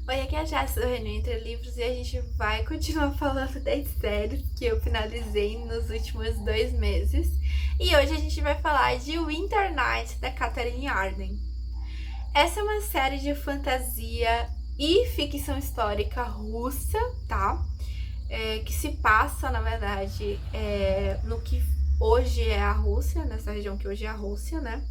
Oi, aqui é a Jéssica do Reino Entre Livros e a gente vai continuar falando das séries que eu finalizei nos últimos 2 meses. E hoje a gente vai falar de Winter Night, da Katherine Arden. Essa é uma série de fantasia e ficção histórica russa, tá? Que se passa, na verdade, no que hoje é a Rússia, nessa região que hoje é a Rússia, né?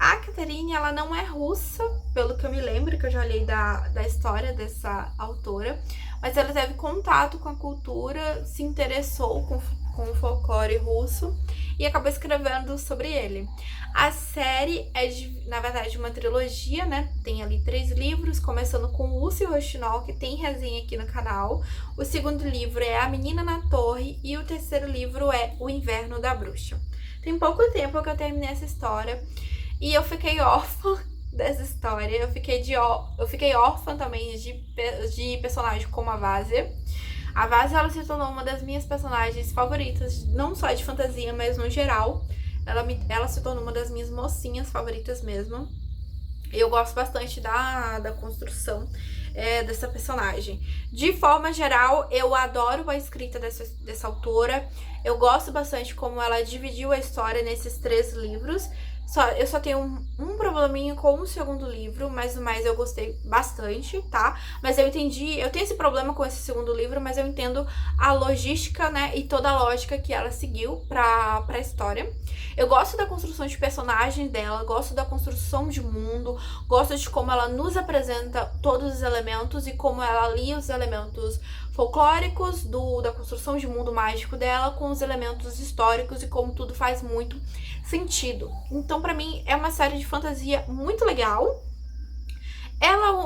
A Katherine, ela não é russa, pelo que eu me lembro, que eu já li da história dessa autora, mas ela teve contato com a cultura, se interessou com o folclore russo e acabou escrevendo sobre ele. A série é, na verdade, uma trilogia, né? Tem ali 3 livros, começando com Lucy Rochinol, que tem resenha aqui no canal. O segundo livro é A Menina na Torre e o terceiro livro é O Inverno da Bruxa. Tem pouco tempo que eu terminei essa história e eu fiquei órfã dessa história. Eu fiquei órfã também de personagens como a Vasia. A Vasia, ela se tornou uma das minhas personagens favoritas, não só de fantasia, mas no geral. Ela se tornou uma das minhas mocinhas favoritas mesmo. Eu gosto bastante da construção dessa personagem. De forma geral, eu adoro a escrita dessa autora. Eu gosto bastante como ela dividiu a história nesses 3 livros. Eu só tenho um probleminha com o segundo livro, mas no mais eu gostei bastante, tá? Mas eu tenho esse problema com esse segundo livro, mas eu entendo a logística, né, e toda a lógica que ela seguiu pra história. Eu gosto da construção de personagens dela, gosto da construção de mundo, gosto de como ela nos apresenta todos os elementos e como ela alia os elementos folclóricos da construção de mundo mágico dela com os elementos históricos e como tudo faz muito sentido. Então, pra mim, é uma série de fantasia muito legal.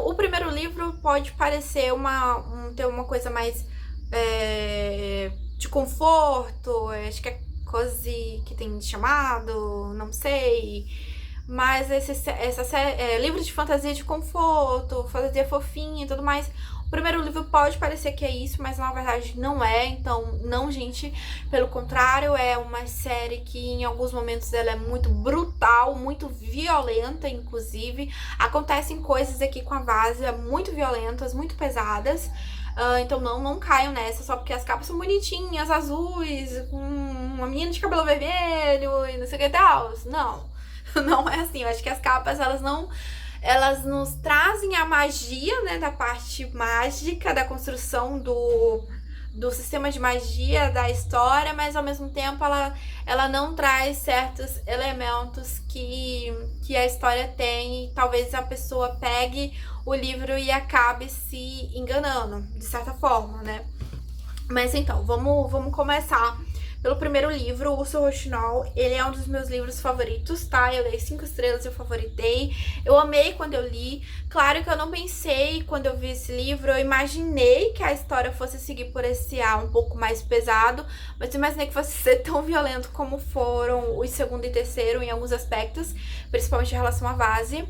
O primeiro livro pode parecer ter uma coisa mais de conforto, acho que é Cozy que tem chamado, não sei. Mas livro de fantasia de conforto, fantasia fofinha e tudo mais. O primeiro livro pode parecer que é isso, mas na verdade não é. Então, não, gente. Pelo contrário, é uma série que em alguns momentos ela é muito brutal, muito violenta, inclusive. Acontecem coisas aqui com a Vasia muito violentas, muito pesadas. Então não caiam nessa só porque as capas são bonitinhas, azuis, com uma menina de cabelo vermelho e não sei o que tal. Não, não é assim. Eu acho que as capas, elas nos trazem a magia, né, da parte mágica, da construção do sistema de magia da história, mas ao mesmo tempo ela não traz certos elementos que a história tem e talvez a pessoa pegue o livro e acabe se enganando, de certa forma, né? Mas então, vamos começar pelo primeiro livro, O Urso Rochinol. Ele é um dos meus livros favoritos, tá? Eu dei 5 estrelas, eu favoritei. Eu amei quando eu li. Claro que eu não pensei, quando eu vi esse livro, eu imaginei que a história fosse seguir por esse ar um pouco mais pesado, mas eu imaginei que fosse ser tão violento como foram os segundo e terceiro em alguns aspectos, principalmente em relação à Vasia.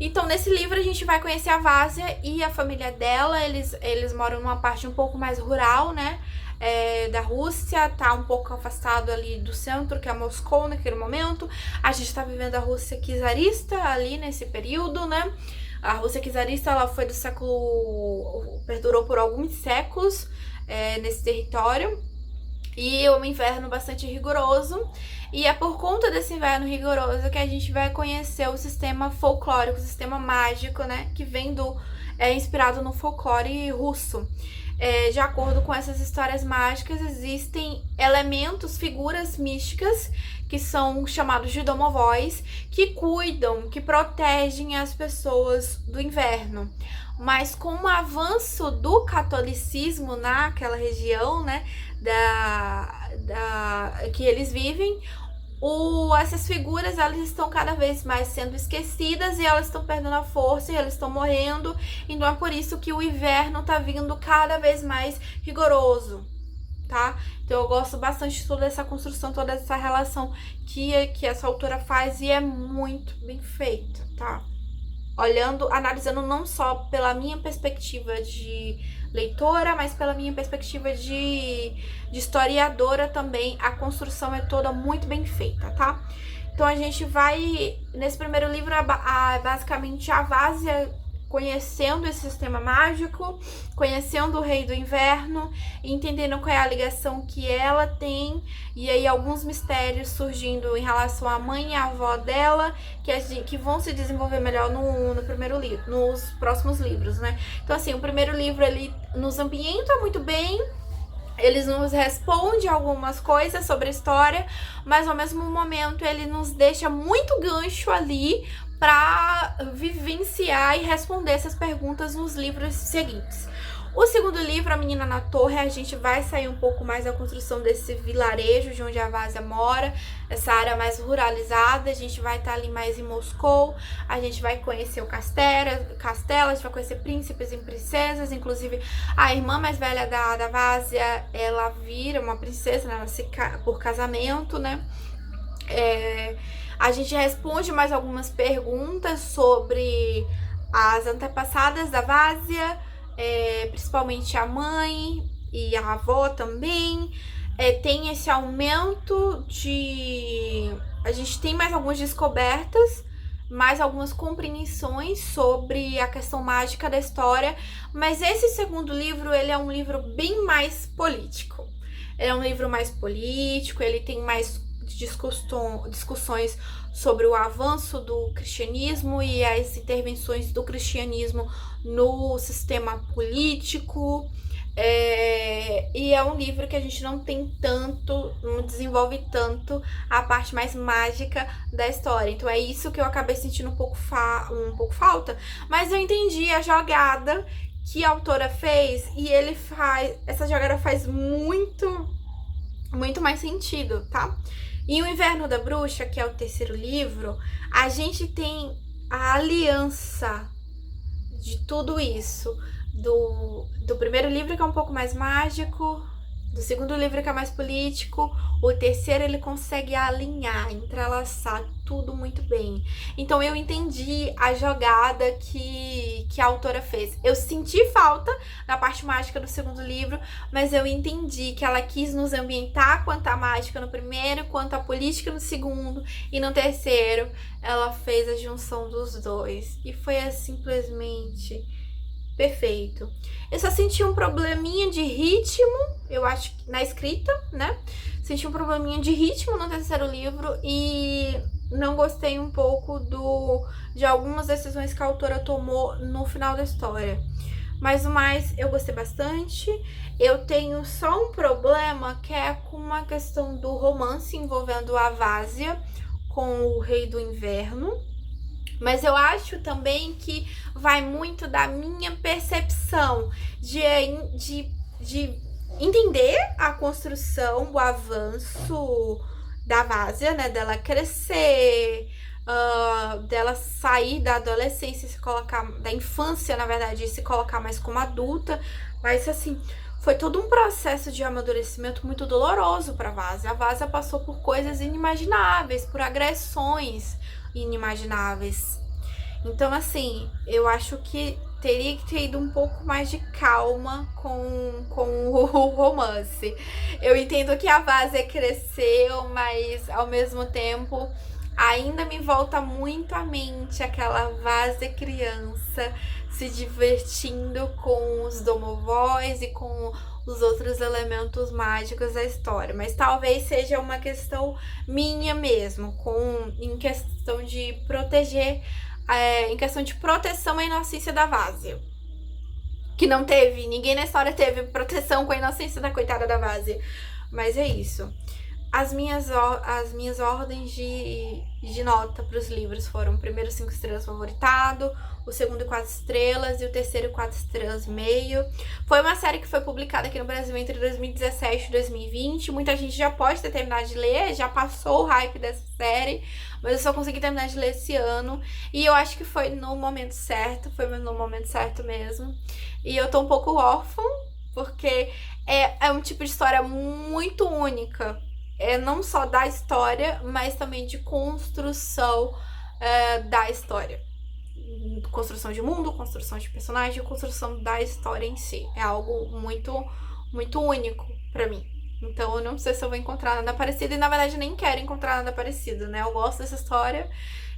Então, nesse livro a gente vai conhecer a Vasia e a família dela. Eles moram numa parte um pouco mais rural, né? Da Rússia, tá um pouco afastado ali do centro, que é Moscou naquele momento. A gente tá vivendo a Rússia czarista ali nesse período, né? A Rússia czarista, ela foi perdurou por alguns séculos nesse território. E é um inverno bastante rigoroso. E é por conta desse inverno rigoroso que a gente vai conhecer o sistema folclórico, o sistema mágico, né? Que vem inspirado no folclore russo. De acordo com essas histórias mágicas, existem elementos, figuras místicas, que são chamados de domovóis, que cuidam, que protegem as pessoas do inverno. Mas com o avanço do catolicismo naquela região, né, que eles vivem, essas figuras, elas estão cada vez mais sendo esquecidas e elas estão perdendo a força e elas estão morrendo. Então é por isso que o inverno tá vindo cada vez mais rigoroso, tá? Então eu gosto bastante de toda essa construção, toda essa relação que essa autora faz e é muito bem feita, tá? Analisando não só pela minha perspectiva de leitora, mas pela minha perspectiva de historiadora também, a construção é toda muito bem feita, tá? Então a gente vai, nesse primeiro livro, basicamente a Vasia conhecendo esse sistema mágico, conhecendo o Rei do Inverno, entendendo qual é a ligação que ela tem, e aí alguns mistérios surgindo em relação à mãe e à avó dela, que vão se desenvolver melhor no primeiro livro, nos próximos livros, né? Então, assim, o primeiro livro, ele nos ambienta muito bem, eles nos responde algumas coisas sobre a história, mas ao mesmo momento ele nos deixa muito gancho ali para vivenciar e responder essas perguntas nos livros seguintes. O segundo livro, A Menina na Torre, a gente vai sair um pouco mais da construção desse vilarejo de onde a Vásia mora, essa área mais ruralizada. A gente vai estar ali mais em Moscou, a gente vai conhecer o castelo, a gente vai conhecer príncipes e princesas, inclusive a irmã mais velha da Vásia, ela vira uma princesa, né, por casamento, né? A gente responde mais algumas perguntas sobre as antepassadas da Vásia, principalmente a mãe e a avó também. Tem esse aumento de... A gente tem mais algumas descobertas, mais algumas compreensões sobre a questão mágica da história, mas esse segundo livro, ele é um livro bem mais político. Ele é um livro mais político, ele tem mais discussões sobre o avanço do cristianismo e as intervenções do cristianismo no sistema político, e é um livro que a gente não desenvolve tanto a parte mais mágica da história. Então é isso que eu acabei sentindo um pouco falta, mas eu entendi a jogada que a autora fez, e essa jogada faz muito mais sentido, tá? E O Inverno da Bruxa, que é o terceiro livro, a gente tem a aliança de tudo isso. Do primeiro livro, que é um pouco mais mágico, do segundo livro, que é mais político, o terceiro ele consegue alinhar, entrelaçar tudo muito bem. Então eu entendi a jogada que a autora fez. Eu senti falta na parte mágica do segundo livro, mas eu entendi que ela quis nos ambientar quanto à mágica no primeiro, quanto à política no segundo, e no terceiro ela fez a junção dos dois. E foi simplesmente perfeito. Eu só senti um probleminha de ritmo, eu acho, na escrita, né? Senti um probleminha de ritmo no terceiro livro e não gostei um pouco de algumas decisões que a autora tomou no final da história. Mas o mais, eu gostei bastante. Eu tenho só um problema, que é com uma questão do romance envolvendo a Vásia com o Rei do Inverno. Mas eu acho também que vai muito da minha percepção de entender a construção, o avanço da Vásia, né? Dela crescer, dela sair da adolescência e se colocar, da infância, na verdade, e se colocar mais como adulta. Mas assim, foi todo um processo de amadurecimento muito doloroso para a Vásia. A Vásia passou por coisas inimagináveis, por agressões inimagináveis. Então, assim, eu acho que teria que ter ido um pouco mais de calma com o romance. Eu entendo que a Vásia cresceu, mas ao mesmo tempo ainda me volta muito à mente aquela Vásia criança se divertindo com os domovóis e com os outros elementos mágicos da história. Mas talvez seja uma questão minha mesmo, em questão de proteger, em questão de proteção à inocência da Vásia. Que não teve, ninguém na história teve proteção com a inocência da coitada da Vásia. Mas é isso. As minhas ordens de nota para os livros foram: o primeiro 5 estrelas favoritado, o segundo 4 estrelas e o terceiro 4 estrelas e meio. Foi uma série que foi publicada aqui no Brasil entre 2017 e 2020. Muita gente já pode ter terminado de ler, já passou o hype dessa série, mas eu só consegui terminar de ler esse ano. E eu acho que foi no momento certo, foi no momento certo mesmo. E eu tô um pouco órfã, porque é um tipo de história muito única. Não só da história, mas também de construção da história. Construção de mundo, construção de personagem, construção da história em si. É algo muito, muito único pra mim. Então eu não sei se eu vou encontrar nada parecido, e na verdade nem quero encontrar nada parecido, né? Eu gosto dessa história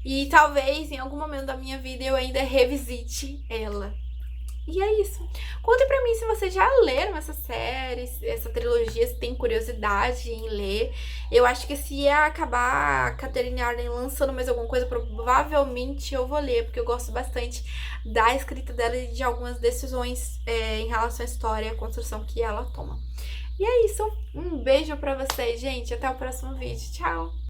E talvez em algum momento da minha vida eu ainda revisite ela. E é isso. Contem pra mim se vocês já leram essa série, essa trilogia, se tem curiosidade em ler. Eu acho que se acabar a Catherine Arden lançando mais alguma coisa, provavelmente eu vou ler, porque eu gosto bastante da escrita dela e de algumas decisões em relação à história e à construção que ela toma. E é isso. Um beijo pra vocês, gente. Até o próximo vídeo. Tchau!